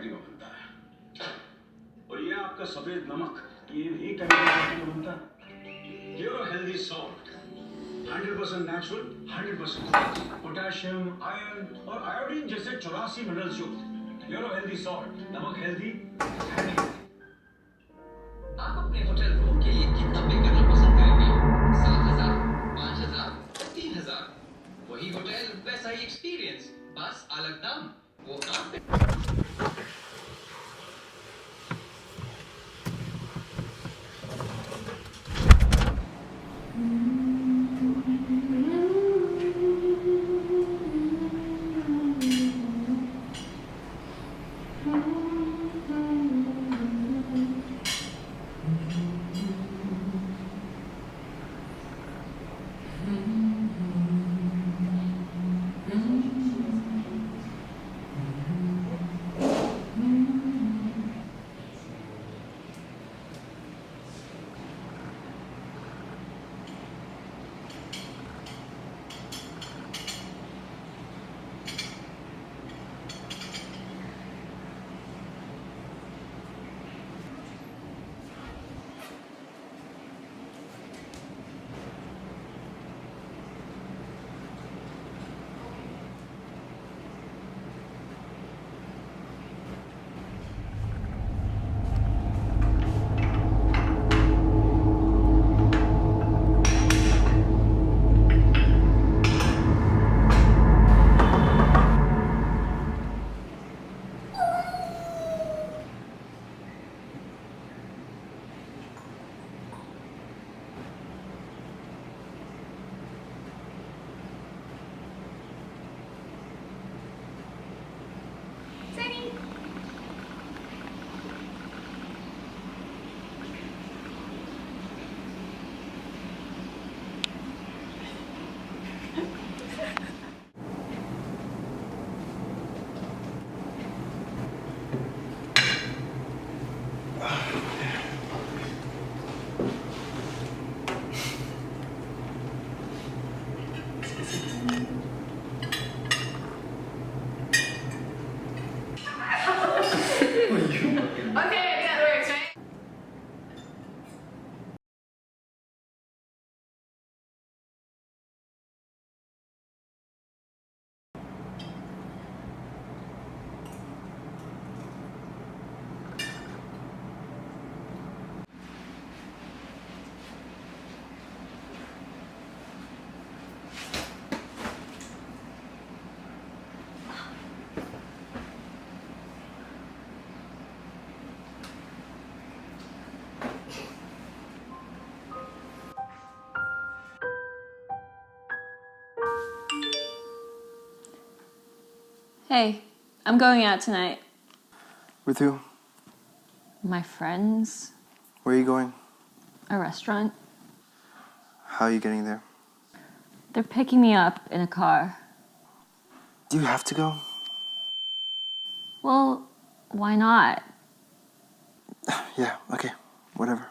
Factory में बनता है। और ये आपका सफेद नमक, ये भी केमिकल फैक्ट्री में बनता है। Euro healthy salt, 100% natural, 100% potassium, iron और आयोडीन जैसे 84 मिनरल्स युक्त यूरो हेल्दी सॉल्ट। नमक हेल्दी, आप अपने होटल रूम के लिए कितना पे करना पसंद करेंगे? 7,000, 5,000, 3,000? वही होटल, वैसा ही एक्सपीरियंस, बस अलग दाम। वो आप पे। Hey, I'm going out tonight. With who? My friends. Where are you going? A restaurant. How are you getting there? They're picking me up in a car. Do you have to go? Well, why not? Yeah, okay, whatever.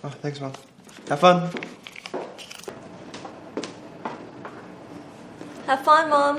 Oh, thanks, Mom. Have fun. Have fun, Mom.